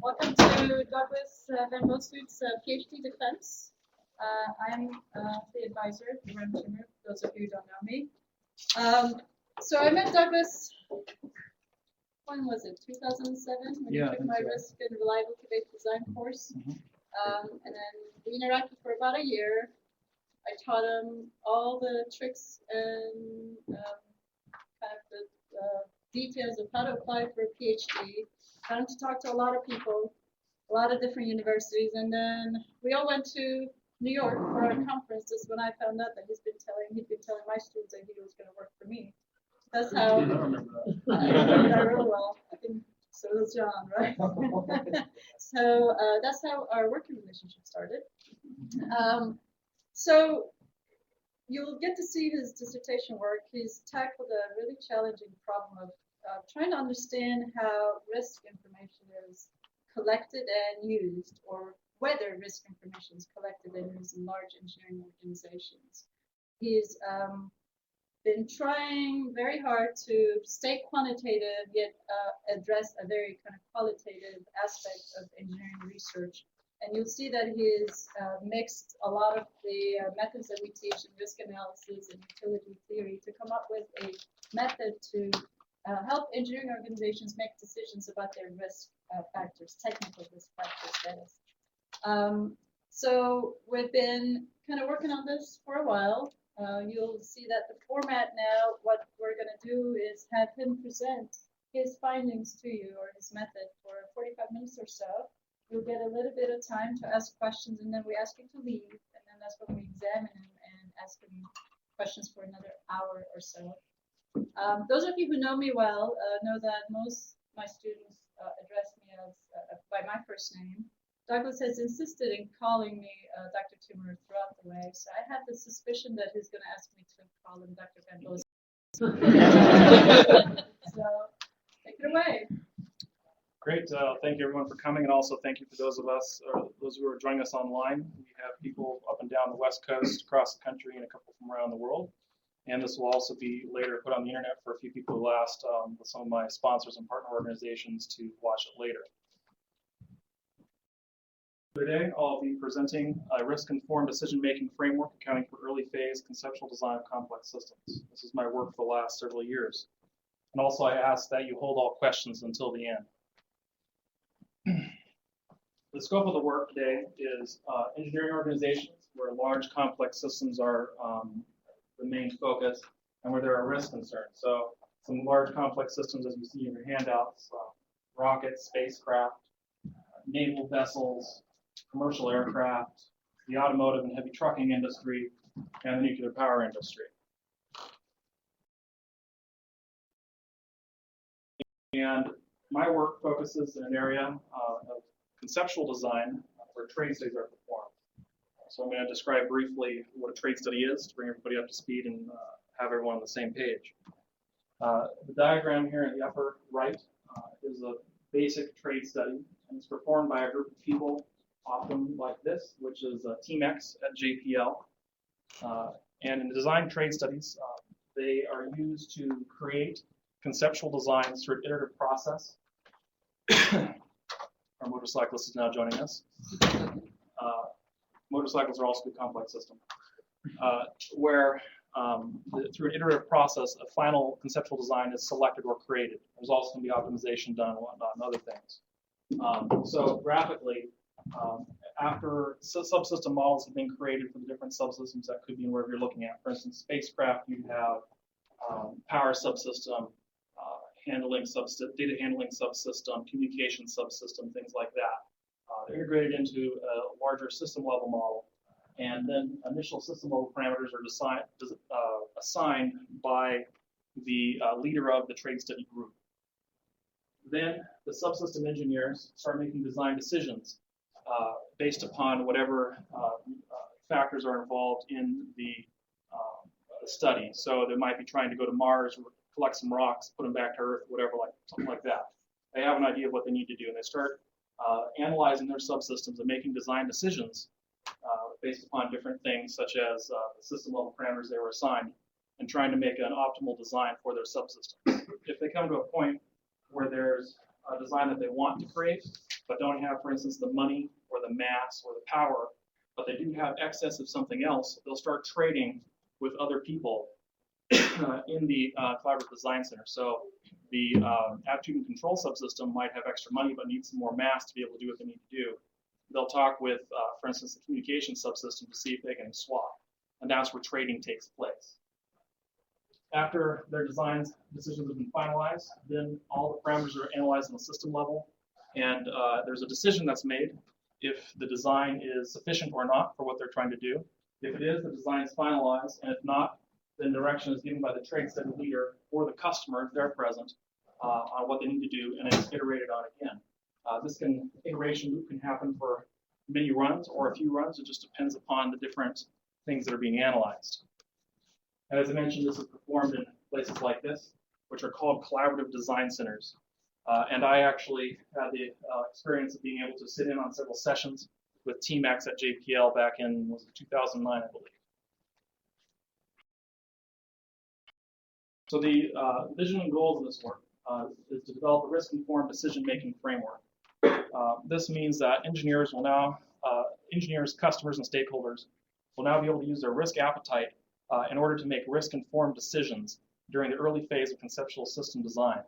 Welcome to Douglas Van Bossuyt's Ph.D. defense. I'm the advisor, the room tutor, for those of you who don't know me. So I met Douglas, when was it, 2007, when you took my risk and reliability-based design course. And then we interacted for about a year. I taught him all the tricks and kind of the details of how to apply for a PhD. Got him to talk to a lot of people, a lot of different universities, and then we all went to New York for our conference. This is when I found out that he'd been telling my students that he was going to work for me. That's how. I remember that really well. I think so does John, right? So that's how our working relationship started. So you'll get to see his dissertation work. He's tackled a really challenging problem of trying to understand how risk information is collected and used, or whether risk information is collected and used in large engineering organizations. He's been trying very hard to stay quantitative, yet address a very kind of qualitative aspect of engineering research. And you'll see that he's mixed a lot of the methods that we teach in risk analysis and utility theory to come up with a method to help engineering organizations make decisions about their risk factors, technical risk factors, that is. So we've been kind of working on this for a while. You'll see that the format now, what we're going to do is have him present his findings to you, or his method, for 45 minutes or so. You'll get a little bit of time to ask questions, and then we ask him to leave, and then that's when we examine him and ask him questions for another hour or so. Those of you who know me well know that most of my students address me as by my first name. Douglas has insisted in calling me Dr. Tumor throughout the way, so I have the suspicion that he's going to ask me to call him Dr. Van Bossuyt. So, take it away. Great. Thank you, everyone, for coming, and also thank you for those of us, those who are joining us online. We have people up and down the West Coast, across the country, and a couple from around the world. And this will also be later put on the internet for a few people who asked with some of my sponsors and partner organizations to watch it later. Today, I'll be presenting a risk-informed decision-making framework accounting for early-phase conceptual design of complex systems. This is my work for the last several years. And also, I ask that you hold all questions until the end. The scope of the work today is engineering organizations where large complex systems are the main focus, and where there are risk concerns. So some large complex systems, as you see in your handouts, rockets, spacecraft, naval vessels, commercial aircraft, the automotive and heavy trucking industry, and the nuclear power industry. And my work focuses in an area of conceptual design where trade studies are performed. So I'm going to describe briefly what a trade study is to bring everybody up to speed and have everyone on the same page. The diagram here in the upper right is a basic trade study, and it's performed by a group of people, often like this, which is Team X at JPL. And in design trade studies, they are used to create conceptual designs through an iterative process. Our motorcyclist is now joining us. Motorcycles are also a complex system, where through an iterative process, a final conceptual design is selected or created. There's also going to be optimization done and whatnot and other things. So graphically, after subsystem models have been created for the different subsystems that could be in wherever you're looking at. For instance, spacecraft, you have power subsystem, data handling subsystem, communication subsystem, things like that. They're integrated into a larger system level model, and then initial system level parameters are assigned by the leader of the trade study group. Then the subsystem engineers start making design decisions based upon whatever factors are involved in the study. So they might be trying to go to Mars, collect some rocks, put them back to Earth, whatever, something like that. They have an idea of what they need to do, and they start analyzing their subsystems and making design decisions based upon different things, such as the system level parameters they were assigned, and trying to make an optimal design for their subsystem. If they come to a point where there's a design that they want to create, but don't have, for instance, the money or the mass or the power, but they do have excess of something else, they'll start trading with other people in the collaborative design center. So the aptitude and control subsystem might have extra money but needs some more mass to be able to do what they need to do. They'll talk with, for instance, the communication subsystem to see if they can swap, and that's where trading takes place. After their decisions have been finalized, then all the parameters are analyzed on the system level, and there's a decision that's made if the design is sufficient or not for what they're trying to do. If it is, the design is finalized, and if not, then direction is given by the trade study leader or the customer, if they're present, on what they need to do, and it's iterated on again. This iteration loop can happen for many runs or a few runs. It just depends upon the different things that are being analyzed. And as I mentioned, this is performed in places like this, which are called collaborative design centers. And I actually had the experience of being able to sit in on several sessions with Team X at JPL back in 2009, I believe. So the vision and goals of this work is to develop a risk-informed decision-making framework. This means that engineers, customers, and stakeholders will now be able to use their risk appetite in order to make risk-informed decisions during the early phase of conceptual system design.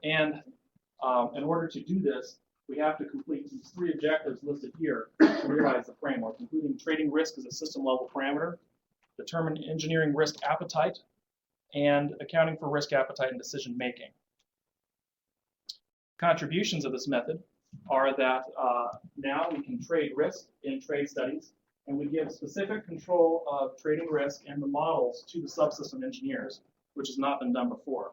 And in order to do this, we have to complete these three objectives listed here to realize the framework, including trading risk as a system-level parameter, determine engineering risk appetite, and accounting for risk appetite and decision-making. Contributions of this method are that now we can trade risk in trade studies, and we give specific control of trading risk and the models to the subsystem engineers, which has not been done before.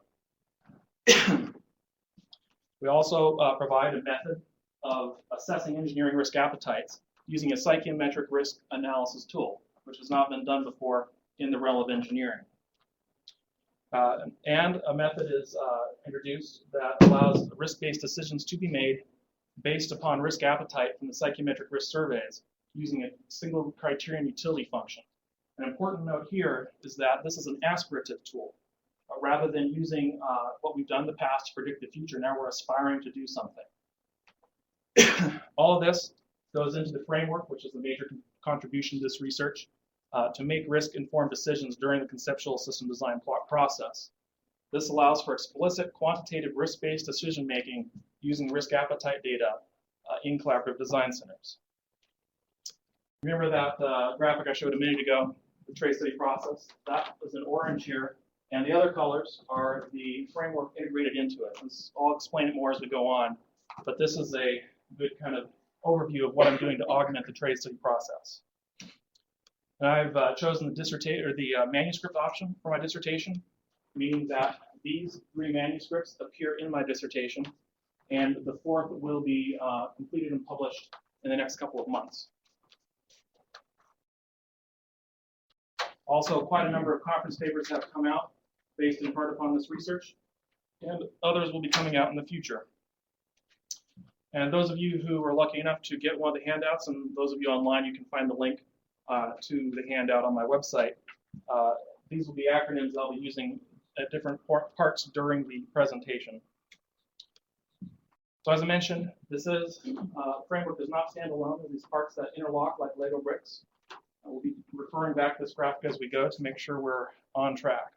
We also provide a method of assessing engineering risk appetites using a psychometric risk analysis tool, which has not been done before in the realm of engineering. And a method is introduced that allows risk-based decisions to be made based upon risk appetite from the psychometric risk surveys using a single criterion utility function. An important note here is that this is an aspirative tool. Rather than using what we've done in the past to predict the future, now we're aspiring to do something. All of this goes into the framework, which is the major contribution to this research, to make risk-informed decisions during the conceptual system design process. This allows for explicit quantitative risk-based decision-making using risk appetite data in collaborative design centers. Remember that graphic I showed a minute ago, the trade study process? That was in orange here, and the other colors are the framework integrated into it. I'll explain it more as we go on, but this is a good kind of overview of what I'm doing to augment the trade study process. And I've chosen the manuscript option for my dissertation, meaning that these three manuscripts appear in my dissertation, and the fourth will be completed and published in the next couple of months. Also, quite a number of conference papers have come out based in part upon this research, and others will be coming out in the future. And those of you who are lucky enough to get one of the handouts, and those of you online, you can find the link to the handout on my website. These will be acronyms I'll be using at different parts during the presentation. So as I mentioned, this framework does not stand alone. There's these parts that interlock like Lego bricks. We'll be referring back to this graphic as we go to make sure we're on track.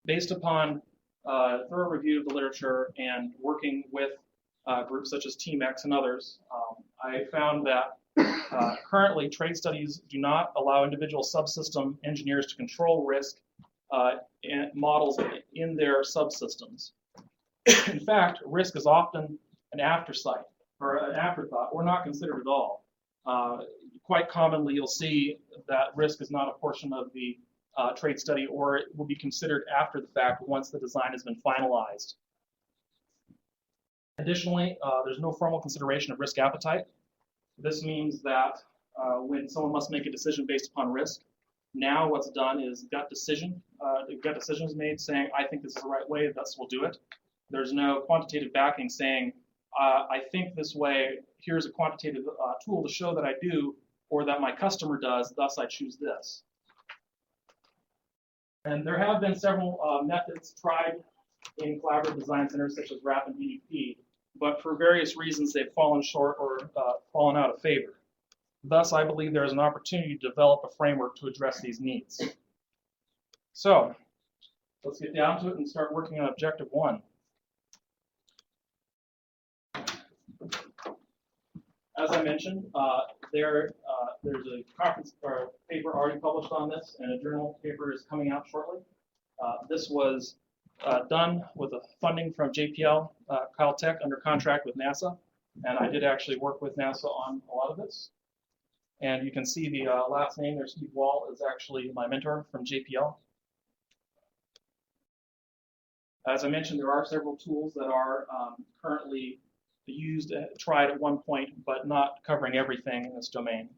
Based upon a thorough review of the literature and working with groups such as Team X and others, I found that currently trade studies do not allow individual subsystem engineers to control risk and models in their subsystems. In fact, risk is often an aftersight or an afterthought or not considered at all. Quite commonly, you'll see that risk is not a portion of the trade study, or it will be considered after the fact once the design has been finalized. Additionally, there's no formal consideration of risk appetite. This means that when someone must make a decision based upon risk, now what's done is gut decision is made saying, I think this is the right way, thus we'll do it. There's no quantitative backing saying, I think this way, here's a quantitative tool to show that I do, or that my customer does, thus I choose this. And there have been several methods tried in collaborative design centers such as RAP and BDP, but for various reasons they've fallen short or fallen out of favor. Thus, I believe there is an opportunity to develop a framework to address these needs. So, let's get down to it and start working on Objective 1. As I mentioned, there's a conference or paper already published on this, and a journal paper is coming out shortly. This was done with a funding from JPL, Caltech, under contract with NASA, and I did actually work with NASA on a lot of this. And you can see the last name there, Steve Wall, is actually my mentor from JPL. As I mentioned, there are several tools that are currently used, tried at one point, but not covering everything in this domain.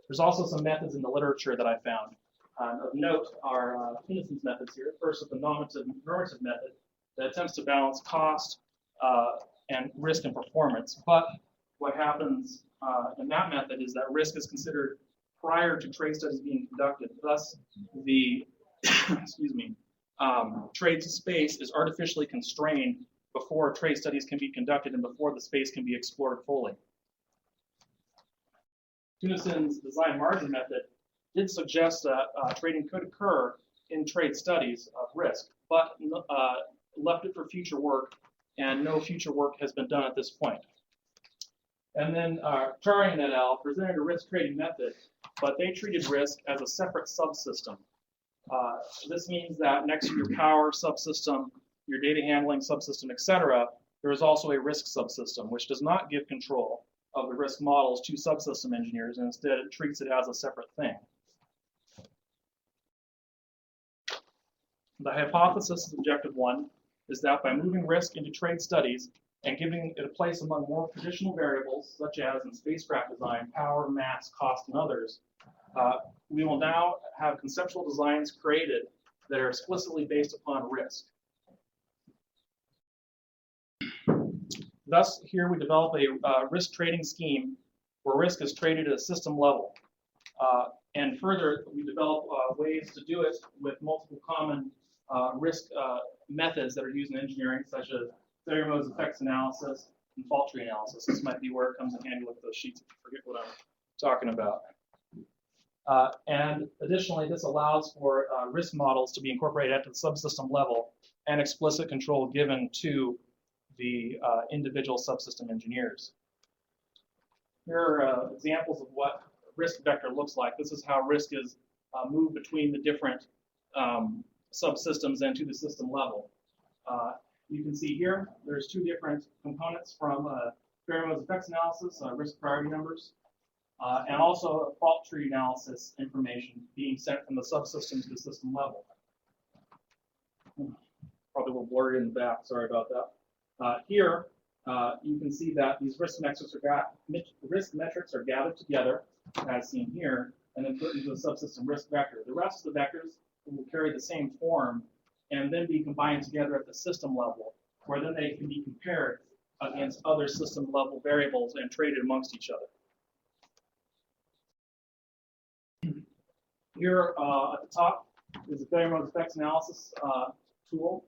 There's also some methods in the literature that I found. Of note are Kinison's methods here. First, the normative method that attempts to balance cost and risk and performance. But what happens in that method is that risk is considered prior to trade studies being conducted. Thus, the trade space is artificially constrained before trade studies can be conducted and before the space can be explored fully. Kinison's design margin method did suggest that trading could occur in trade studies of risk, but left it for future work, and no future work has been done at this point. And then Chari et al. Presented a risk trading method, but they treated risk as a separate subsystem. This means that next to your power subsystem, your data handling subsystem, etc., there is also a risk subsystem, which does not give control of the risk models to subsystem engineers, and instead it treats it as a separate thing. The hypothesis of Objective 1 is that by moving risk into trade studies and giving it a place among more traditional variables, such as in spacecraft design, power, mass, cost, and others, we will now have conceptual designs created that are explicitly based upon risk. Thus, here we develop a risk trading scheme where risk is traded at a system level. And further, we develop ways to do it with multiple common risk methods that are used in engineering, such as failure modes, effects analysis, and fault tree analysis. This might be where it comes in handy with those sheets if you forget what I'm talking about. And additionally, this allows for risk models to be incorporated at the subsystem level and explicit control given to the individual subsystem engineers. Here are examples of what risk vector looks like. This is how risk is moved between the different subsystems and to the system level. You can see here, there's two different components from failure modes effects analysis, risk priority numbers, and also a fault tree analysis information being sent from the subsystem to the system level. Probably a little blurry in the back, sorry about that. Here, you can see that these risk metrics are gathered together, as seen here, and then put into a subsystem risk vector. The rest of the vectors will carry the same form and then be combined together at the system level, where then they can be compared against other system level variables and traded amongst each other. Here at the top is a failure mode effects analysis tool,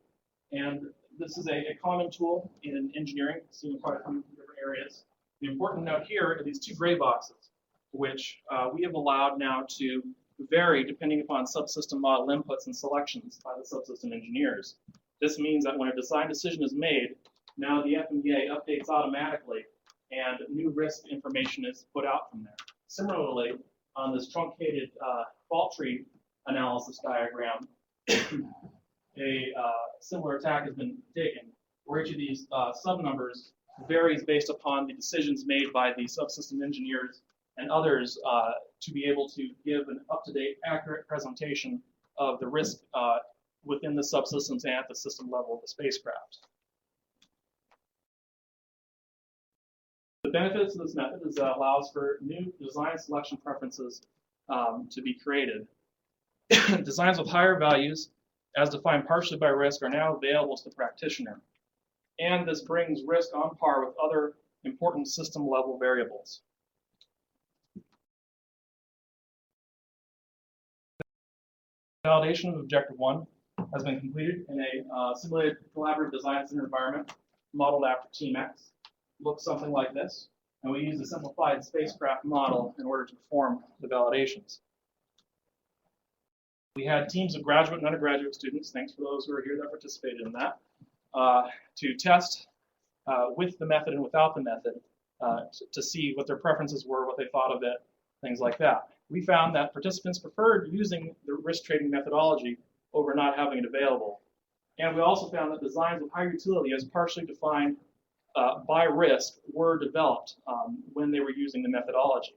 and this is a common tool in engineering, seen in quite a few different areas. The important note here are these two gray boxes, which we have allowed now to vary depending upon subsystem model inputs and selections by the subsystem engineers. This means that when a design decision is made, now the FMEA updates automatically and new risk information is put out from there. Similarly, on this truncated fault tree analysis diagram, a similar attack has been taken, where each of these sub-numbers varies based upon the decisions made by the subsystem engineers and others to be able to give an up-to-date, accurate presentation of the risk within the subsystems and at the system level of the spacecraft. The benefits of this method is that it allows for new design selection preferences to be created. Designs with higher values, as defined partially by risk, are now available to the practitioner. And this brings risk on par with other important system level variables. Validation of Objective 1. has been completed in a simulated collaborative design center environment modeled after TeamX. Looks something like this, and we use a simplified spacecraft model in order to perform the validations. We had teams of graduate and undergraduate students, thanks for those who are here that participated in that, to test with the method and without the method to see what their preferences were, what they thought of it, things like that. We found that participants preferred using the risk trading methodology over not having it available. And we also found that designs with high utility as partially defined by risk were developed when they were using the methodology.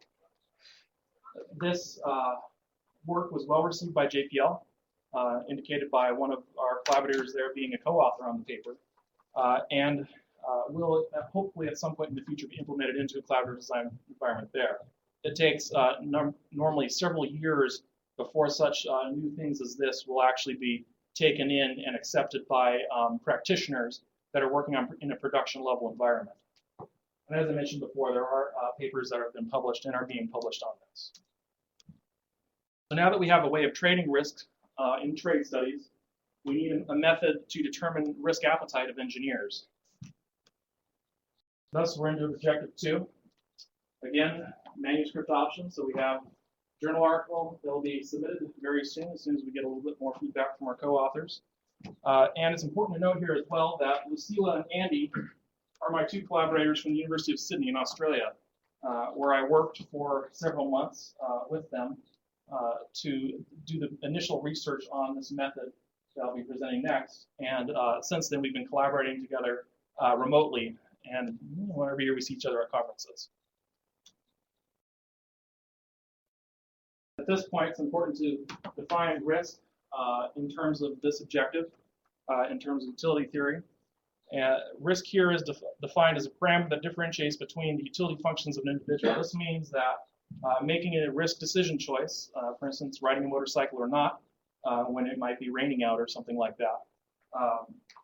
This work was well received by JPL, indicated by one of our collaborators there being a co-author on the paper, and will hopefully at some point in the future be implemented into a collaborative design environment there. It takes normally several years before such new things as this will actually be taken in and accepted by practitioners that are working in a production level environment. And as I mentioned before, there are papers that have been published and are being published on this. So now that we have a way of trading risk in trade studies, we need a method to determine risk appetite of engineers. Thus, we're into objective 2. Again, manuscript options. So we have journal article that will be submitted very soon as we get a little bit more feedback from our co-authors. And it's important to note here as well that Lucila and Andy are my 2 collaborators from the University of Sydney in Australia, where I worked for several months with them to do the initial research on this method that I'll be presenting next. And since then, we've been collaborating together remotely, and every year we see each other at conferences. At this point, it's important to define risk in terms of this objective, in terms of utility theory. Risk here is defined as a parameter that differentiates between the utility functions of an individual. This means that making a risk decision choice, for instance, riding a motorcycle or not, when it might be raining out or something like that.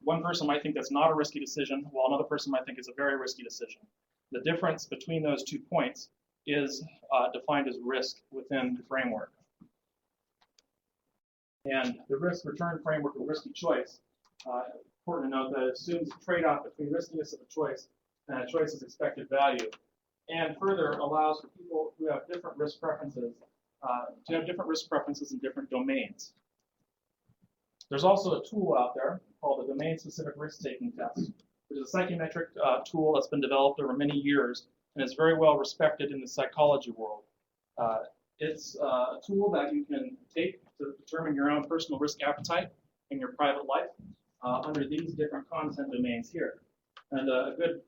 One person might think that's not a risky decision, while another person might think it's a very risky decision. The difference between those 2 points is defined as risk within the framework. And the risk return framework of risky choice, important to note that it assumes a trade-off between riskiness of a choice and a choice's expected value, and further allows for people who have different risk preferences to have different risk preferences in different domains. There's also a tool out there called the Domain-Specific Risk-Taking Test, which is a psychometric tool that's been developed over many years and is very well respected in the psychology world. It's a tool that you can take to determine your own personal risk appetite in your private life under these different content domains here. And a good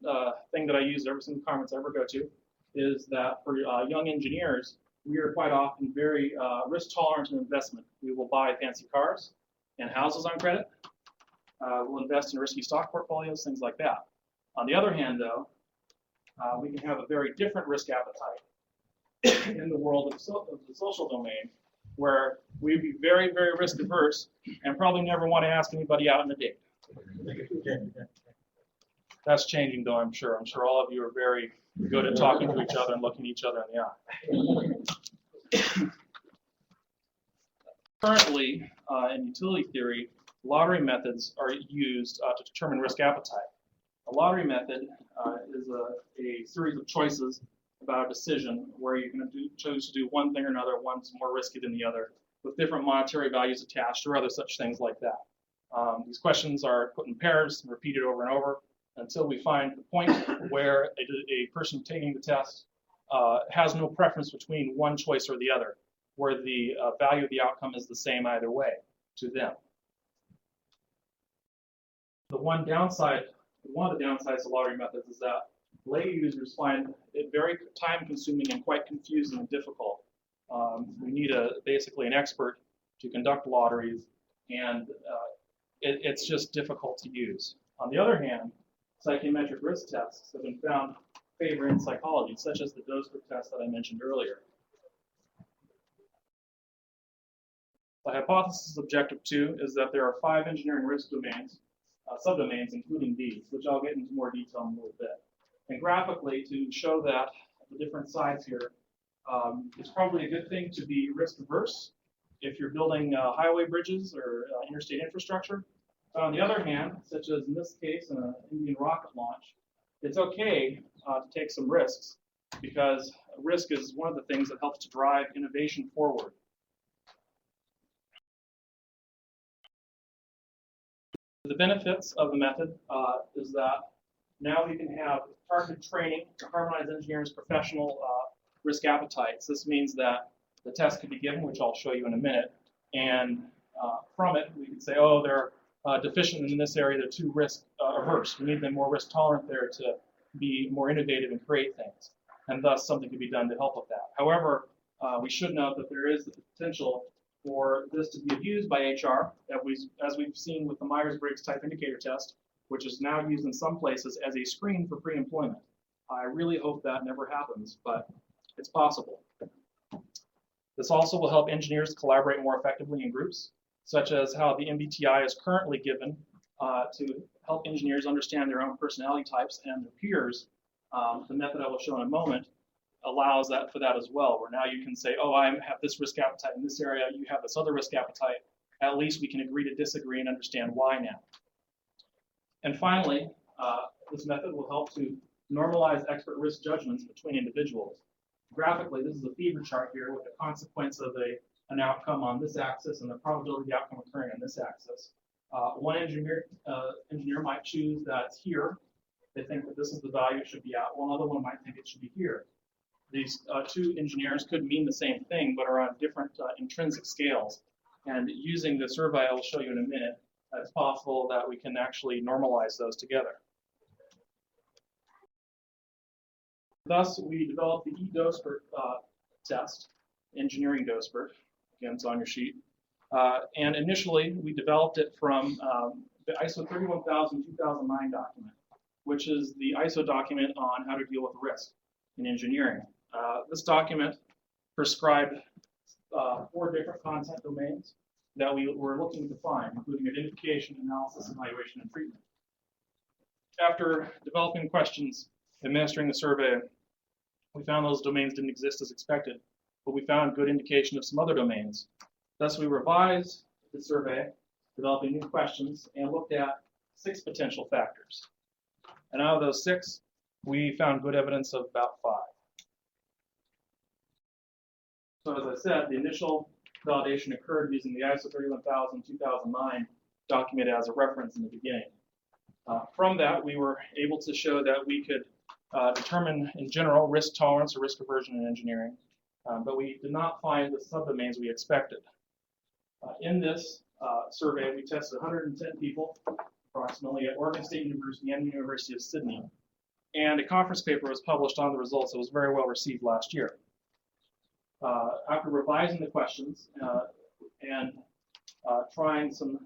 thing that I use every single conference I ever go to is that for young engineers, we are quite often very risk tolerant in investment. We will buy fancy cars and houses on credit. We'll invest in risky stock portfolios, things like that. On the other hand, though, we can have a very different risk appetite in the world of the social domain, where we'd be very, very risk averse and probably never want to ask anybody out on a date. That's changing, though, I'm sure. I'm sure all of you are very good at talking to each other and looking each other in the eye. Currently, in utility theory, lottery methods are used to determine risk appetite. A lottery method is a series of choices about a decision where you can choose to do one thing or another. One's more risky than the other, with different monetary values attached or other such things like that. These questions are put in pairs and repeated over and over until we find the point where a person taking the test has no preference between one choice or the other, where the value of the outcome is the same either way to them. One of the downsides to lottery methods is that lay users find it very time-consuming and quite confusing and difficult. We need basically an expert to conduct lotteries, and it's just difficult to use. On the other hand, psychometric risk tests have been found favor in psychology, such as the E-DOSPERT test that I mentioned earlier. The hypothesis objective 2 is that there are 5 engineering risk domains, subdomains, including these, which I'll get into more detail in a little bit. And graphically, to show that the different sides here, it's probably a good thing to be risk averse if you're building highway bridges or interstate infrastructure. But on the other hand, such as in this case, an Indian rocket launch, it's okay to take some risks because risk is one of the things that helps to drive innovation forward. The benefits of the method is that now we can have targeted training to harmonize engineers' professional risk appetites. This means that the test could be given, which I'll show you in a minute, and from it we can say, oh, they're deficient in this area, they're too risk averse. We need them more risk tolerant there to be more innovative and create things, and thus something could be done to help with that. However, we should note that there is the potential for this to be abused by HR, as we've seen with the Myers-Briggs type indicator test, which is now used in some places as a screen for pre-employment. I really hope that never happens, but it's possible. This also will help engineers collaborate more effectively in groups, such as how the MBTI is currently given to help engineers understand their own personality types and their peers. The method I will show in a moment allows that for that as well, where now you can say, oh, I have this risk appetite in this area, you have this other risk appetite. At least we can agree to disagree and understand why now. And finally, this method will help to normalize expert risk judgments between individuals. Graphically, this is a fever chart here with the consequence of an outcome on this axis and the probability of the outcome occurring on this axis. One engineer might choose that it's here. They think that this is the value it should be at. One other one might think it should be here. These two engineers could mean the same thing, but are on different intrinsic scales. And using the survey I will show you in a minute, it's possible that we can actually normalize those together. Thus, we developed the E-DOSPERT test, engineering DOSPERT. Again, it's on your sheet. And initially, we developed it from the ISO 31000-2009 document, which is the ISO document on how to deal with risk in engineering. This document prescribed 4 different content domains that we were looking to define, including identification, analysis, evaluation, and treatment. After developing questions, administering the survey, we found those domains didn't exist as expected, but we found good indication of some other domains. Thus, we revised the survey, developing new questions, and looked at 6 potential factors. And out of those 6, we found good evidence of about 5. So as I said, the initial validation occurred using the ISO 31000-2009 document as a reference in the beginning. From that, we were able to show that we could determine, in general, risk tolerance or risk aversion in engineering, but we did not find the subdomains we expected. In this survey, we tested 110 people, approximately, at Oregon State University and the University of Sydney, and a conference paper was published on the results that was very well received last year. After revising the questions and trying some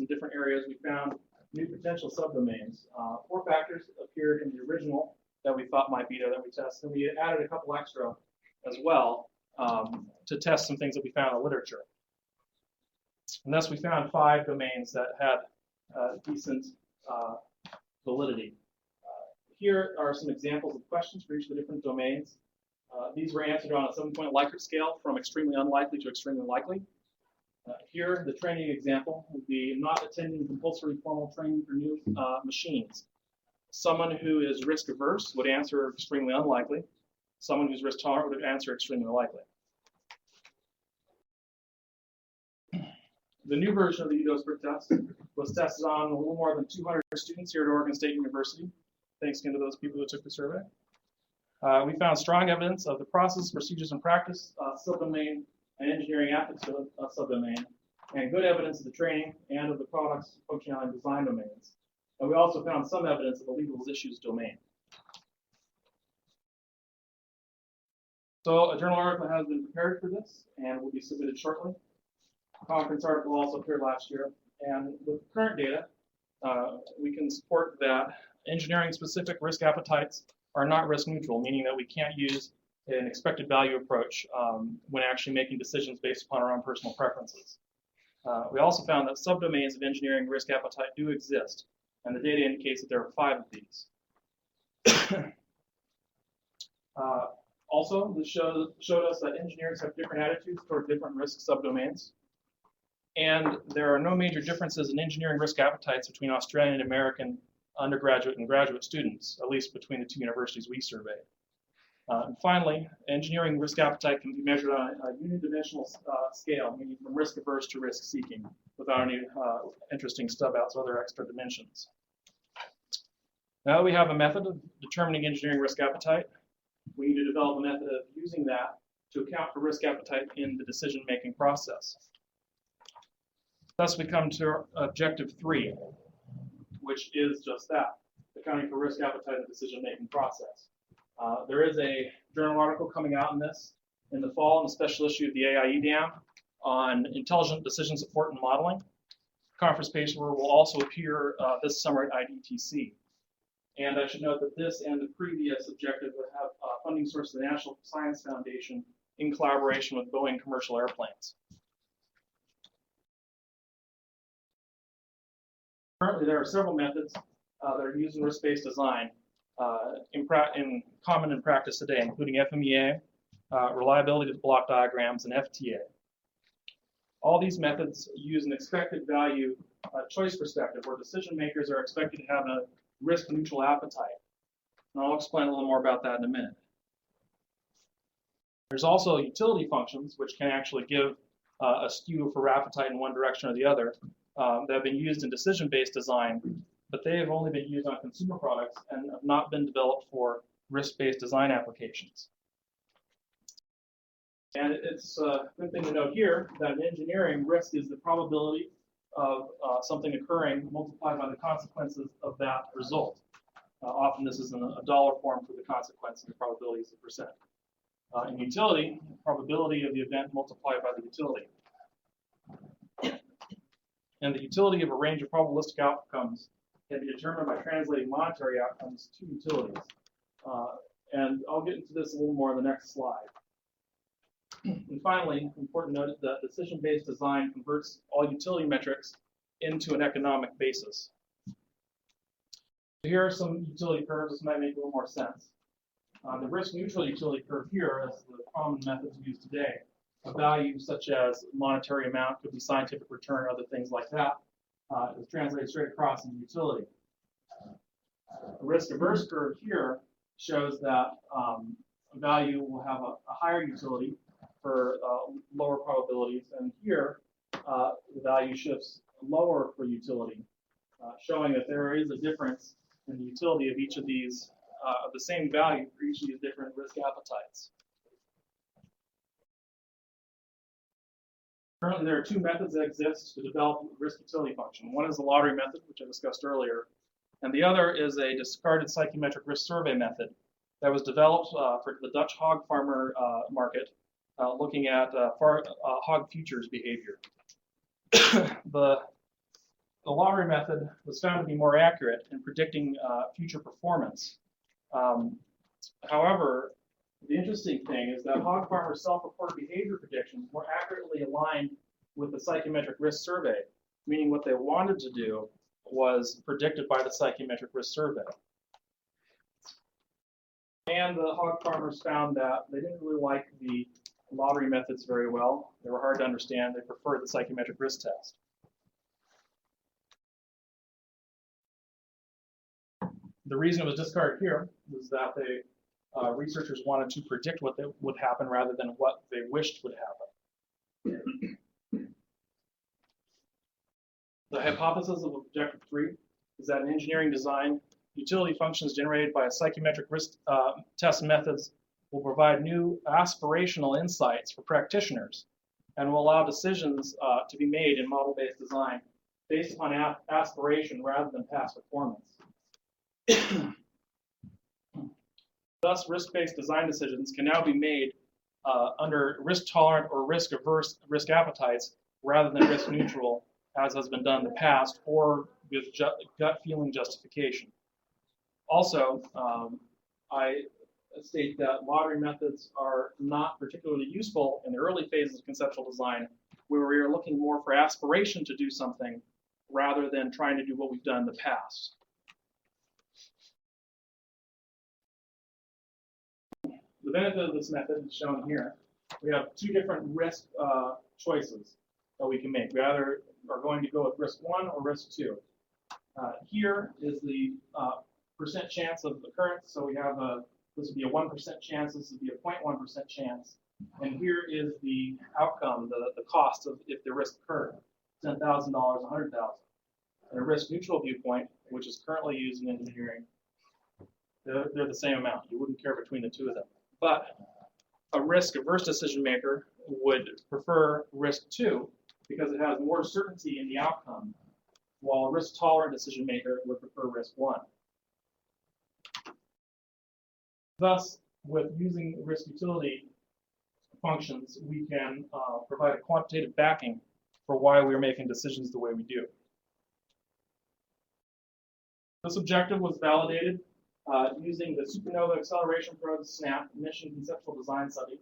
different areas, we found new potential subdomains. 4 factors appeared in the original that we thought might be there that we tested, and we added a couple extra as well to test some things that we found in the literature. And thus we found 5 domains that had decent validity. Here are some examples of questions for each of the different domains. These were answered on a 7-point Likert scale from extremely unlikely to extremely likely. Here, the training example would be not attending compulsory formal training for new machines. Someone who is risk averse would answer extremely unlikely. Someone who's risk tolerant would answer extremely likely. The new version of the E-DOSPERT test was tested on a little more than 200 students here at Oregon State University, thanks again to those people who took the survey. We found strong evidence of the process, procedures, and practice subdomain and engineering ethics subdomain, and good evidence of the training and of the products, functionality, and design domains. And we also found some evidence of the legal issues domain. So a journal article has been prepared for this and will be submitted shortly. A conference article also appeared last year. And with current data, we can support that engineering-specific risk appetites are not risk neutral, meaning that we can't use an expected value approach when actually making decisions based upon our own personal preferences. We also found that subdomains of engineering risk appetite do exist, and the data indicates that there are 5 of these. Also, this showed us that engineers have different attitudes toward different risk subdomains. And there are no major differences in engineering risk appetites between Australian and American undergraduate and graduate students, at least between the two universities we surveyed. And finally, engineering risk appetite can be measured on a unidimensional scale, meaning from risk averse to risk seeking, without any interesting stub outs or other extra dimensions. Now that we have a method of determining engineering risk appetite, we need to develop a method of using that to account for risk appetite in the decision-making process. Thus, we come to objective 3, which is just that, accounting for risk appetite in the decision-making process. There is a journal article coming out in this in the fall in a special issue of the AIE-DAM on intelligent decision support and modeling. The conference paper will also appear this summer at IDTC. And I should note that this and the previous objective would have funding source of the National Science Foundation in collaboration with Boeing Commercial Airplanes. Currently, there are several methods that are used in risk-based design common in practice today, including FMEA, reliability block diagrams, and FTA. All these methods use an expected value choice perspective, where decision makers are expected to have a risk-neutral appetite. And I'll explain a little more about that in a minute. There's also utility functions, which can actually give a skew for appetite in one direction or the other, that have been used in decision-based design, but they have only been used on consumer products and have not been developed for risk-based design applications. And it's a good thing to note here that in engineering, risk is the probability of something occurring multiplied by the consequences of that result. Often this is in a dollar form for the consequence, and the probability is the percent. In utility, probability of the event multiplied by the utility. And the utility of a range of probabilistic outcomes can be determined by translating monetary outcomes to utilities. And I'll get into this a little more in the next slide. And finally, important to note that decision-based design converts all utility metrics into an economic basis. So here are some utility curves. This might make a little more sense. The risk-neutral utility curve here is the common methods used today. A value such as monetary amount, could be scientific return, other things like that, is translated straight across into utility. The risk-averse curve here shows that a value will have a higher utility for lower probabilities, and here the value shifts lower for utility, showing that there is a difference in the utility of each of these, of the same value for each of these different risk appetites. Currently, there are two methods that exist to develop risk utility function. One is the lottery method, which I discussed earlier, and the other is a discarded psychometric risk survey method that was developed for the Dutch hog farmer market, looking at hog futures behavior. The lottery method was found to be more accurate in predicting future performance. However, the interesting thing is that hog farmers' self-reported behavior predictions more accurately aligned with the psychometric risk survey, meaning what they wanted to do was predicted by the psychometric risk survey. And the hog farmers found that they didn't really like the lottery methods very well. They were hard to understand. They preferred the psychometric risk test. The reason it was discarded here was that they researchers wanted to predict what would happen rather than what they wished would happen. The hypothesis of objective 3 is that in engineering design, utility functions generated by psychometric risk test methods will provide new aspirational insights for practitioners and will allow decisions to be made in model-based design based upon aspiration rather than past performance. Thus, risk-based design decisions can now be made under risk-tolerant or risk-averse risk appetites rather than risk-neutral, as has been done in the past, or with gut feeling justification. Also, I state that lottery methods are not particularly useful in the early phases of conceptual design, where we are looking more for aspiration to do something rather than trying to do what we've done in the past. The benefit of this method is shown here. We have two different risk choices that we can make. We either are going to go with risk 1 or risk 2. Here is the percent chance of occurrence. So we have this would be a 1% chance, this would be a 0.1% chance. And here is the outcome, the cost of if the risk occurred, $10,000, $100,000. And a risk neutral viewpoint, which is currently used in engineering, they're the same amount. You wouldn't care between the two of them. But a risk-averse decision maker would prefer risk 2 because it has more certainty in the outcome, while a risk-tolerant decision maker would prefer risk 1. Thus, with using risk utility functions, we can provide a quantitative backing for why we're making decisions the way we do. This objective was validated using the Supernova Acceleration Probe SNAP Mission Conceptual Design Study.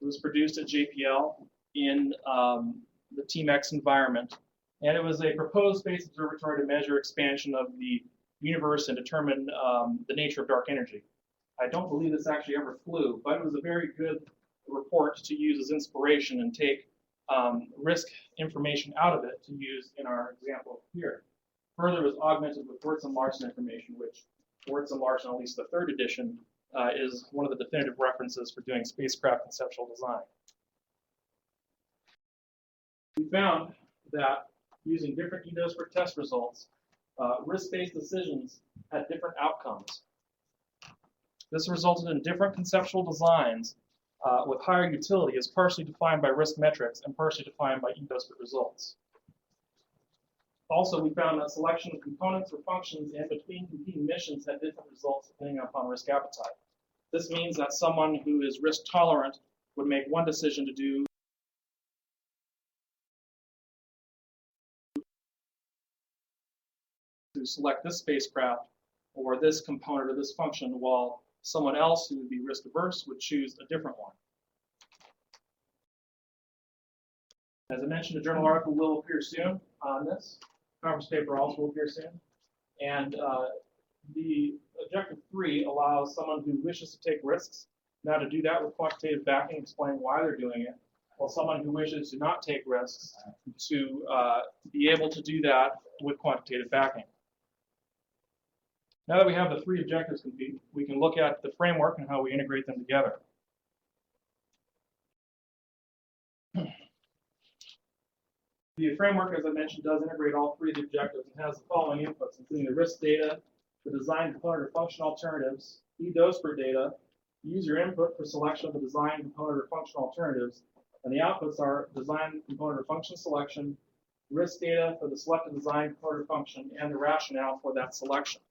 It was produced at JPL in the TMEX environment, and it was a proposed space observatory to measure expansion of the universe and determine the nature of dark energy. I don't believe this actually ever flew, but it was a very good report to use as inspiration and take risk information out of it to use in our example here. Further, it was augmented with Wirtz and Larson information, which Wirtz and Larson, at least the 3rd edition, is one of the definitive references for doing spacecraft conceptual design. We found that using different E-DOSPERT test results, risk-based decisions had different outcomes. This resulted in different conceptual designs with higher utility as partially defined by risk metrics and partially defined by E-DOSPERT results. Also, we found that selection of components or functions and between competing missions had different results depending upon risk appetite. This means that someone who is risk tolerant would make one decision to select this spacecraft or this component or this function, while someone else who would be risk averse would choose a different one. As I mentioned, a journal article will appear soon on this. Conference paper also will appear soon. And the objective 3 allows someone who wishes to take risks now to do that with quantitative backing, explain why they're doing it, while someone who wishes to not take risks to be able to do that with quantitative backing. Now that we have the 3 objectives complete, we can look at the framework and how we integrate them together. The framework, as I mentioned, does integrate all 3 of the objectives and has the following inputs, including the risk data, the design component or function alternatives, E-DOSPERT data, user input for selection of the design component or function alternatives, and the outputs are design component or function selection, risk data for the selected design component or function, and the rationale for that selection.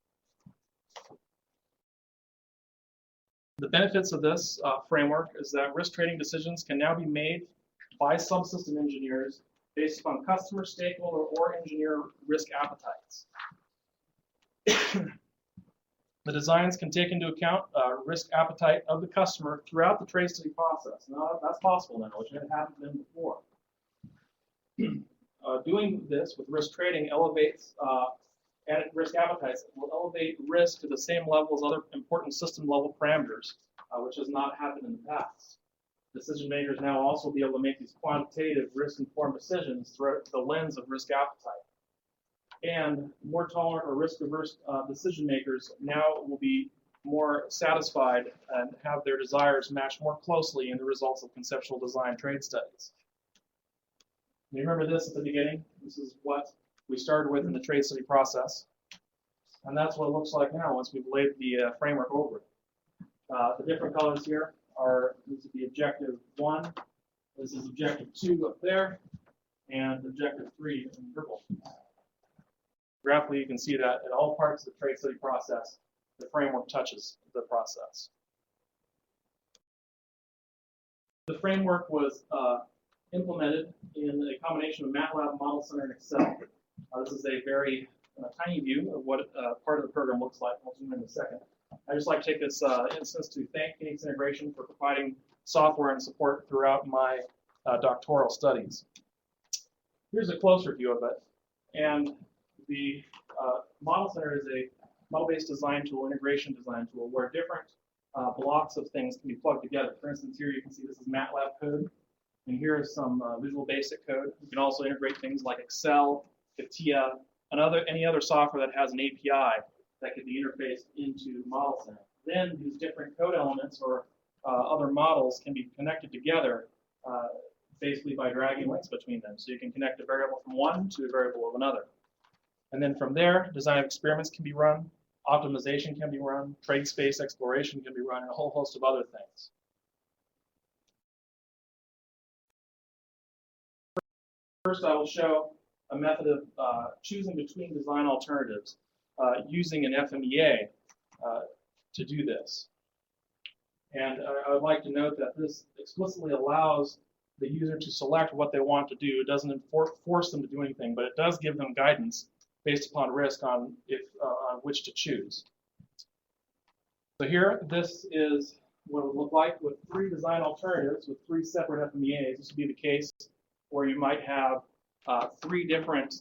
The benefits of this framework is that risk trading decisions can now be made by subsystem engineers based upon customer, stakeholder, or engineer risk appetites. The designs can take into account risk appetite of the customer throughout the trade study process. Now, that's possible now, which hadn't been before. Doing this with risk trading elevates and risk appetites will elevate risk to the same level as other important system level parameters, which has not happened in the past. Decision makers now also be able to make these quantitative risk-informed decisions through the lens of risk appetite. And more tolerant or risk-averse decision makers now will be more satisfied and have their desires match more closely in the results of conceptual design trade studies. You remember this at the beginning? This is what we started with in the trade study process. And that's what it looks like now once we've laid the framework over it. The different colors here are, this is the objective 1, this is objective 2 up there, and objective 3 in purple. Graphically, you can see that in all parts of the trade study process, the framework touches the process. The framework was implemented in a combination of MATLAB, Model Center, and Excel. This is a very tiny view of what part of the program looks like. I'll zoom in a second. I'd just like to take this instance to thank Phoenix Integration for providing software and support throughout my doctoral studies. Here's a closer view of it. And the Model Center is a model-based design tool, integration design tool, where different blocks of things can be plugged together. For instance, here you can see this is MATLAB code, and here is some Visual Basic code. You can also integrate things like Excel, CATIA, and any other software that has an API that can be interfaced into Model Center. Then these different code elements or other models can be connected together basically by dragging links between them. So you can connect a variable from one to a variable of another. And then from there, design of experiments can be run, optimization can be run, trade space exploration can be run, and a whole host of other things. First, I will show a method of choosing between design alternatives using an FMEA to do this. And I would like to note that this explicitly allows the user to select what they want to do. It doesn't force them to do anything, but it does give them guidance based upon risk on which to choose. So here, this is what it would look like with 3 design alternatives with 3 separate FMEAs. This would be the case where you might have 3 different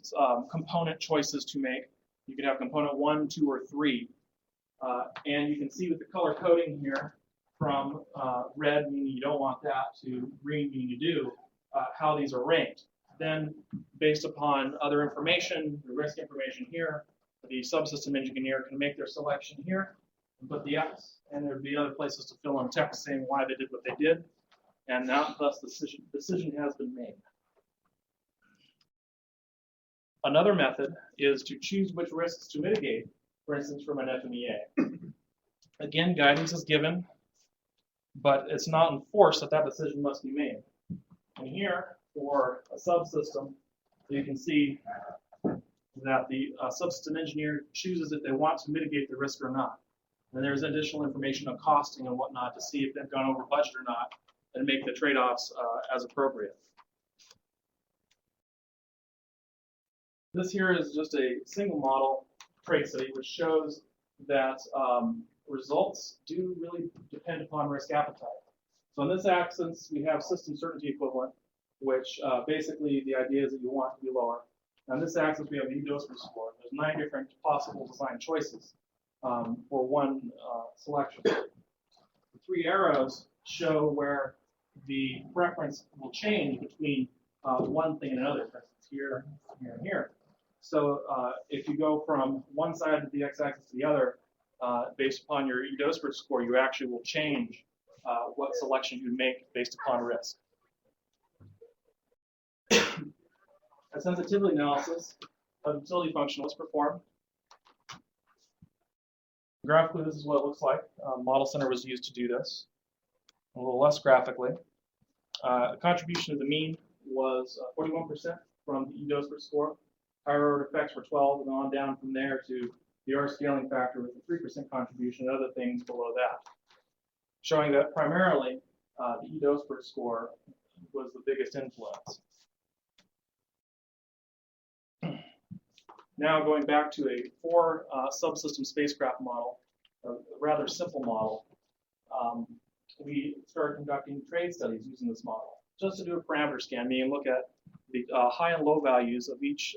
component choices to make. You could have component 1, 2, or 3. And you can see with the color coding here, from red, meaning you don't want that, to green, meaning you do, how these are ranked. Then, based upon other information, the risk information here, the subsystem engineer can make their selection here and put the X, and there'd be other places to fill in text saying why they did what they did, and now thus the decision has been made. Another method is to choose which risks to mitigate, for instance, from an FMEA. Again, guidance is given, but it's not enforced that that decision must be made. And here, for a subsystem, you can see that the subsystem engineer chooses if they want to mitigate the risk or not. And there's additional information on costing and whatnot to see if they've gone over budget or not, and make the trade-offs as appropriate. This here is just a single model trade study which shows that results do really depend upon risk appetite. So on this axis, we have system certainty equivalent, which basically the idea is that you want to be lower. On this axis, we have the E-DOSPERT score. There's 9 different possible design choices for one selection. The 3 arrows show where the preference will change between one thing and another, for instance, here, here, and here. So if you go from one side of the x-axis to the other, based upon your E-DOSPERT score, you actually will change what selection you make based upon risk. A sensitivity analysis of utility function was performed. Graphically, this is what it looks like. Model Center was used to do this. A little less graphically. Contribution to the mean was 41% from the E-DOSPERT score. Higher order effects were 12, and on down from there to the R scaling factor with a 3% contribution and other things below that, showing that primarily the E-DOSPERT score was the biggest influence. Now going back to a 4 subsystem spacecraft model, a rather simple model, we started conducting trade studies using this model, just to do a parameter scan, meaning look at the high and low values of each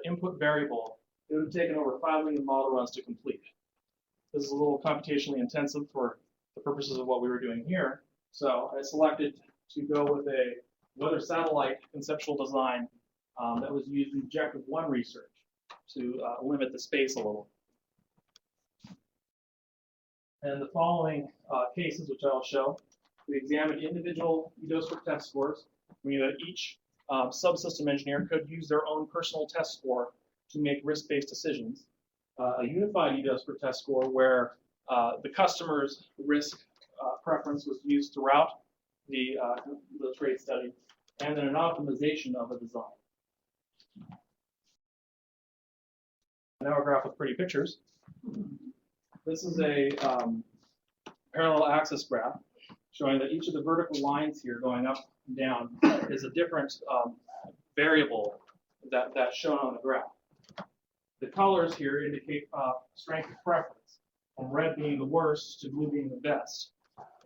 input variable. It would have taken over 5 million model runs to complete. This is a little computationally intensive for the purposes of what we were doing here. So I selected to go with a weather satellite conceptual design that was used in Objective 1 research to limit the space a little. And the following cases, which I'll show, we examined individual E-DOSPERT test scores, meaning that each subsystem engineer could use their own personal test score to make risk-based decisions. A unified E-DOSPERT test score where the customer's risk preference was used throughout the trade study, and then an optimization of a design. Now a graph with pretty pictures. This is a parallel axis graph showing that each of the vertical lines here going up and down is a different variable that's shown on the graph. The colors here indicate strength of preference, from red being the worst to blue being the best.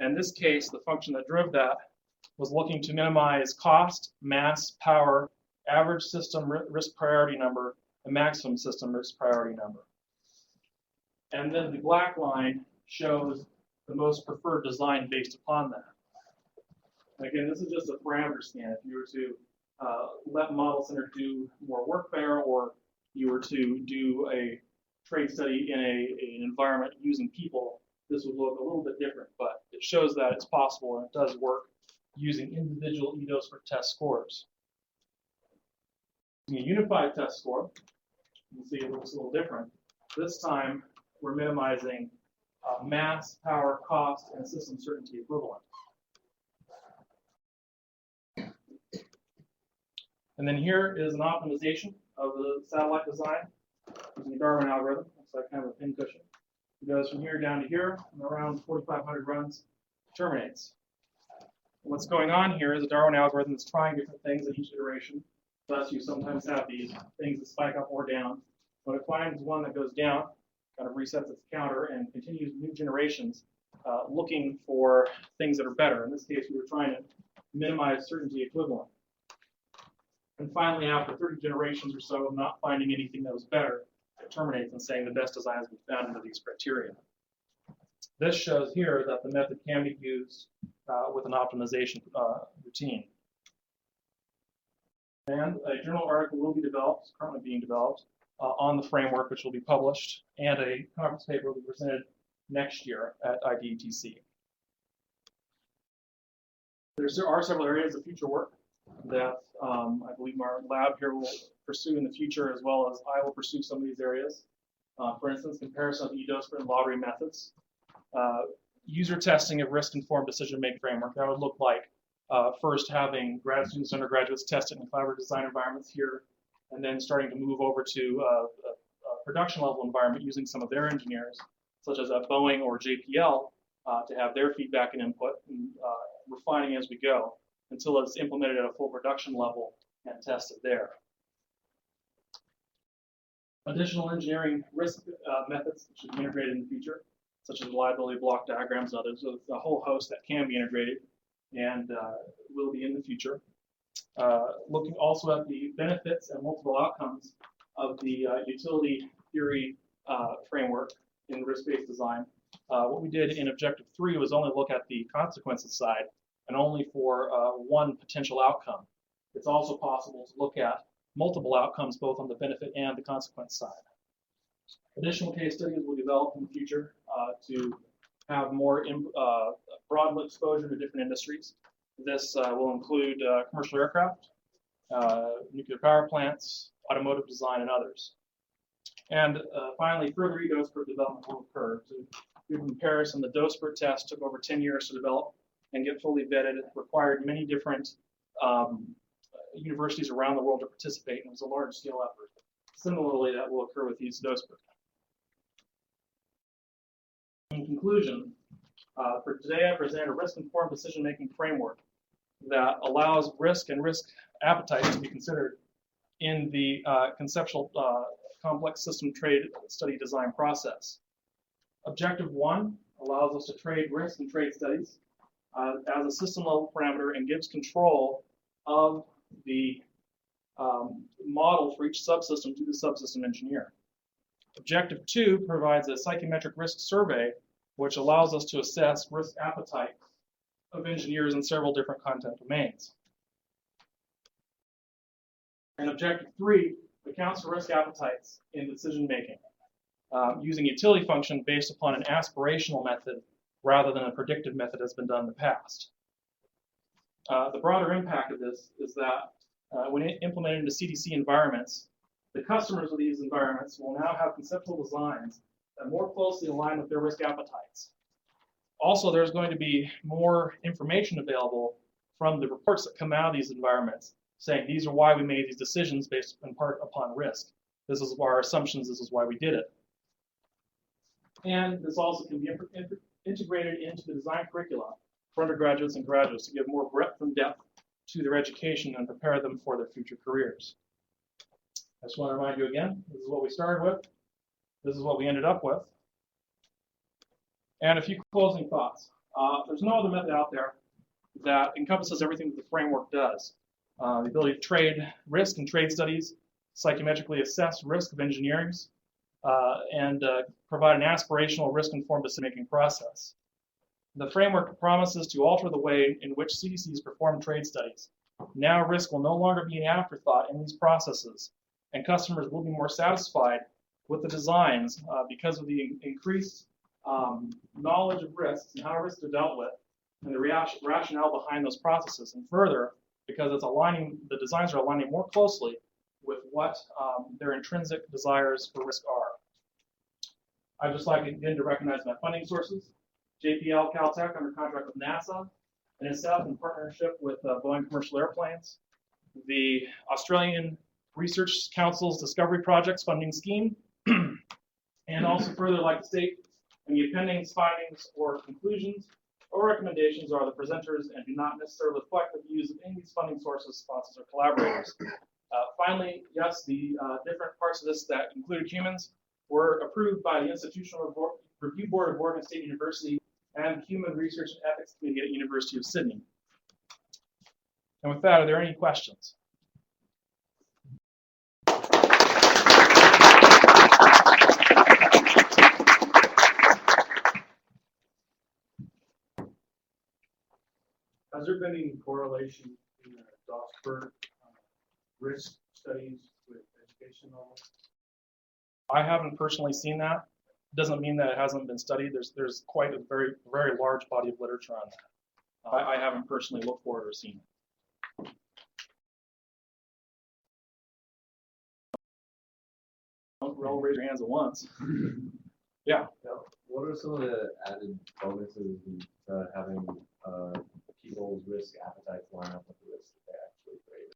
In this case, the function that drove that was looking to minimize cost, mass, power, average system risk priority number, and maximum system risk priority number. And then the black line shows the most preferred design based upon that. And again, this is just a parameter scan. If you were to let Model Center do more work there, or you were to do a trade study in an environment using people, this would look a little bit different, but it shows that it's possible and it does work using individual E-DOSPERT test scores. In a unified test score, you can see it looks a little different. This time, we're minimizing mass, power, cost, and system certainty equivalent. And then here is an optimization of the satellite design using the Darwin algorithm. Looks like kind of a pincushion. It goes from here down to here, and around 4,500 runs, terminates. And what's going on here is a Darwin algorithm that's trying different things at each iteration. Thus, you sometimes have these things that spike up or down. When it finds one that goes down, kind of resets its counter and continues new generations, looking for things that are better. In this case, we were trying to minimize certainty equivalent. And finally, after 30 generations or so of not finding anything that was better, it terminates and saying the best design has been found under these criteria. This shows here that the method can be used with an optimization routine. And a journal article will be developed, currently being developed, on the framework, which will be published, and a conference paper will be presented next year at IDETC. There are several areas of future work that I believe our lab here will pursue in the future, as well as I will pursue some of these areas. For instance, comparison of E-DOSPERT and lottery methods. User testing of risk-informed decision-making framework. That would look like first having grad students, undergraduates test it in collaborative design environments here, and then starting to move over to a production level environment using some of their engineers, such as at Boeing or JPL, to have their feedback and input, and refining as we go until it's implemented at a full production level and tested there. Additional engineering risk methods should be integrated in the future, such as reliability block diagrams and others. So a whole host that can be integrated and will be in the future. Looking also at the benefits and multiple outcomes of the utility theory framework in risk-based design. What we did in Objective 3 was only look at the consequences side and only for one potential outcome. It's also possible to look at multiple outcomes both on the benefit and the consequence side. Additional case studies will develop in the future to have more broad exposure to different industries. This will include commercial aircraft, nuclear power plants, automotive design, and others. And finally, further E-DOSPERT development will occur. To do comparison, the DOSPERT test took over 10 years to develop and get fully vetted. It required many different universities around the world to participate, and it was a large-scale effort. Similarly, that will occur with E-DOSPERT. In conclusion, for today, I presented a risk-informed decision-making framework that allows risk and risk appetites to be considered in the conceptual complex system trade study design process. Objective 1 allows us to trade risk and trade studies as a system-level parameter and gives control of the model for each subsystem to the subsystem engineer. Objective 2 provides a psychometric risk survey, which allows us to assess risk appetite of engineers in several different content domains. And Objective 3 accounts for risk appetites in decision-making using utility function based upon an aspirational method rather than a predictive method has been done in the past. The broader impact of this is that when implemented into CDC environments, the customers of these environments will now have conceptual designs that more closely align with their risk appetites. Also, there's going to be more information available from the reports that come out of these environments saying these are why we made these decisions based in part upon risk. This is our assumptions, this is why we did it. And this also can be integrated into the design curricula for undergraduates and graduates to give more breadth and depth to their education and prepare them for their future careers. I just want to remind you again, this is what we started with. This is what we ended up with. And a few closing thoughts. There's no other method out there that encompasses everything that the framework does. The ability to trade risk and trade studies, psychometrically assess risk of engineering, and provide an aspirational risk-informed decision-making process. The framework promises to alter the way in which CDCs perform trade studies. Now risk will no longer be an afterthought in these processes, and customers will be more satisfied with the designs because of the increased knowledge of risks and how risks are dealt with, and the rationale behind those processes. And further, because it's aligning, the designs are aligning more closely with what their intrinsic desires for risk are. I'd just like again to recognize my funding sources. JPL Caltech under contract with NASA, and NSF in partnership with Boeing Commercial Airplanes. The Australian Research Council's Discovery Projects funding scheme. And also further like to state, any appendix, findings, or conclusions or recommendations are the presenters and do not necessarily reflect the views of any of these funding sources, sponsors, or collaborators. Finally, yes, the different parts of this that included humans were approved by the Institutional Review Board of Oregon State University and the Human Research and Ethics Committee at University of Sydney. And with that, are there any questions? Has there been any correlation in DOSPERT risk studies with education levels? I haven't personally seen that. Doesn't mean that it hasn't been studied. There's quite a very large body of literature on that. I haven't personally looked for it or seen it. Don't raise your hands at once. Yeah. What are some of the added bonuses of having people's risk appetites line up with the risk that they actually create?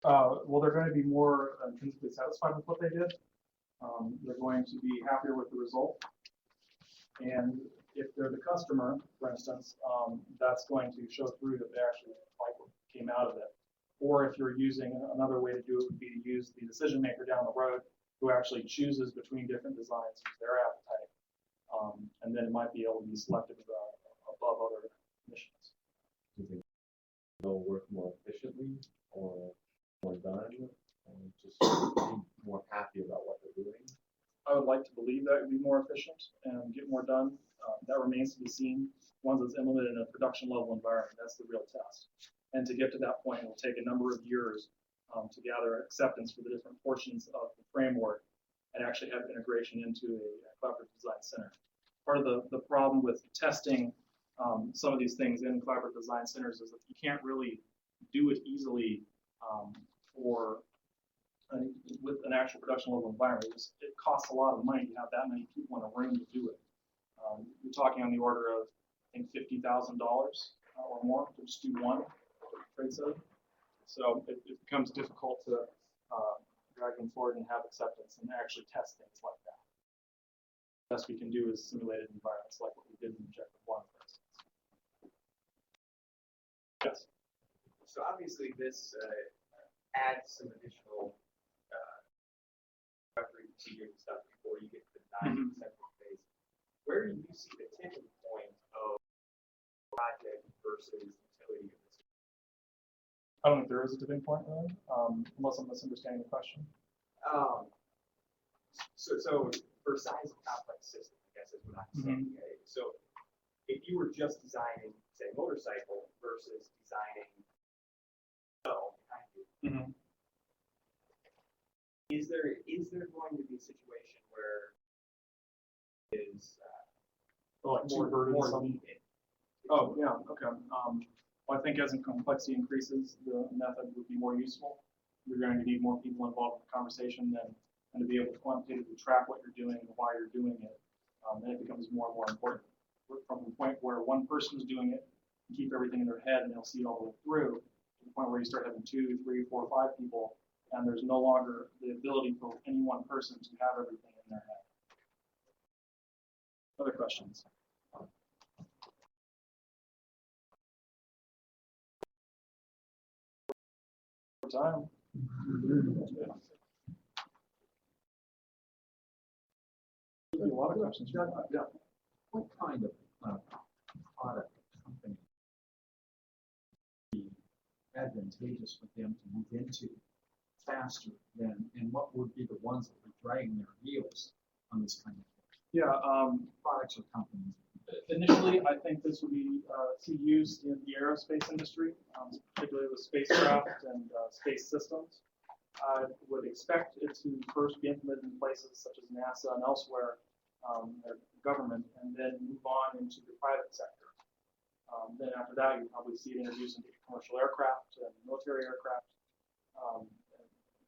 Well, they're going to be more intrinsically satisfied with what they did. They're going to be happier with the result. And if they're the customer, for instance, that's going to show through that they actually like what came out of it. Or if you're using another way to do it would be to use the decision maker down the road who actually chooses between different designs, their appetite, and then it might be able to be selected above other missions. Do you think they'll work more efficiently or more done, and just be more happy about what they're doing? I would like to believe that it would be more efficient and get more done. That remains to be seen. Once it's implemented in a production level environment, that's the real test. And to get to that point, it will take a number of years to gather acceptance for the different portions of the framework and actually have integration into a collaborative design center. Part of the problem with testing some of these things in collaborative design centers is that you can't really do it easily with an actual production level environment. It costs a lot of money to have that many people in a room to do it. You're talking on the order of, I think, $50,000 or more to just do one trade study. So it becomes difficult to drag them forward and have acceptance and actually test things like that. The best we can do is simulated environments like what we did in Objective 1, for instance. Yes? So obviously this adds some additional procedures and stuff before you get to the design conceptual phase. Where do you see the tipping point of project versus utility of this? I don't think there is a tipping point, really, unless I'm misunderstanding the question. So for size of complex system, I guess is what I'm saying. Okay? So if you were just designing, say, motorcycle versus designing behind you, is there going to be a situation where it is Like more needed? Oh, yeah, okay. Well, I think as the complexity increases, the method would be more useful. You're going to need more people involved in the conversation and to be able to quantitatively track what you're doing and why you're doing it. And it becomes more and more important. From the point where one person is doing it, and keep everything in their head and they'll see it all the way through, to the point where you start having 2, 3, 4, 5 people, and there's no longer the ability for any one person to have everything in their head. Other questions? Time. A lot of questions. Yeah. What kind of product company would be advantageous for them to move into faster than, and what would be the ones that would be dragging their heels on this kind of thing? Yeah, products or companies? initially, I think this would be used in the aerospace industry, particularly with spacecraft and space systems. I would expect it to first be implemented in places such as NASA and elsewhere, their government, and then move on into the private sector. Then after that, you probably see it introduced into commercial aircraft and military aircraft, and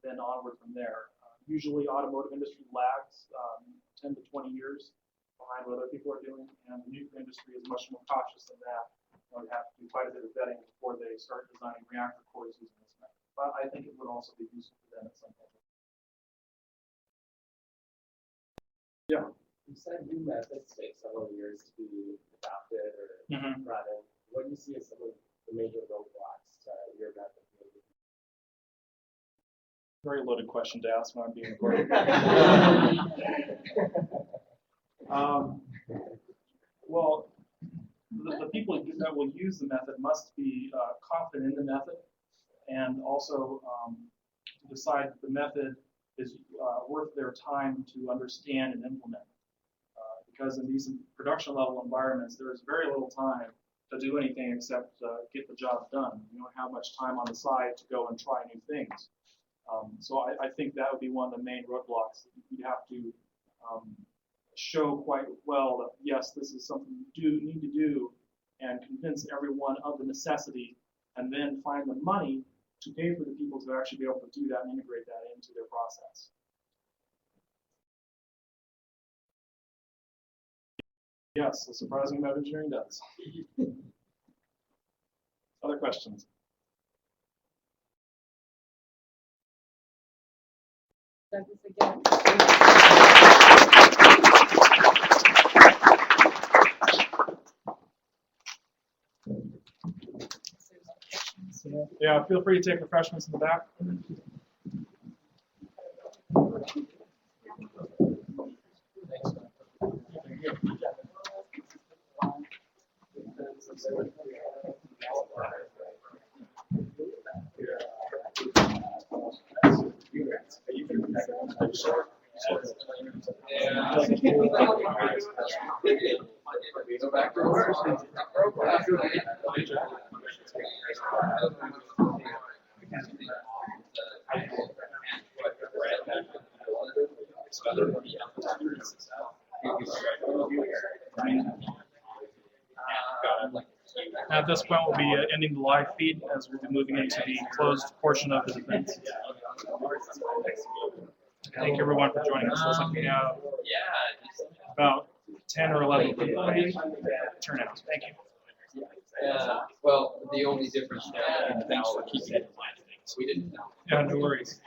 then onward from there. Usually, automotive industry lags 10 to 20 years behind what other people are doing, and the nuclear industry is much more cautious than that. They have to do quite a bit of vetting before they start designing reactor cores using this method. But I think it would also be useful for them at some point. Yeah. You said new methods take several years to be adopted or brought in. What do you see as some of the major roadblocks to your method? Very loaded question to ask when I'm being recorded. Well, the people that will use the method must be confident in the method, and also decide that the method is worth their time to understand and implement. Because in these production level environments, there is very little time to do anything except get the job done. You don't have much time on the side to go and try new things. So I think that would be one of the main roadblocks. You'd have to show quite well that, yes, this is something you need to do, and convince everyone of the necessity, and then find the money to pay for the people to actually be able to do that and integrate that into their process. Yes, a surprising amount of engineering does. Other questions? Douglas again. Yeah, feel free to take refreshments in the back. At this point, we'll be ending the live feed as we'll be moving into the closed portion of the event. Thank you everyone for joining us. Looks like we have about 10 or 11 people turnout. Thank you. Well, the only difference now is thanks for keeping it in mind. We didn't know. Yeah, no worries.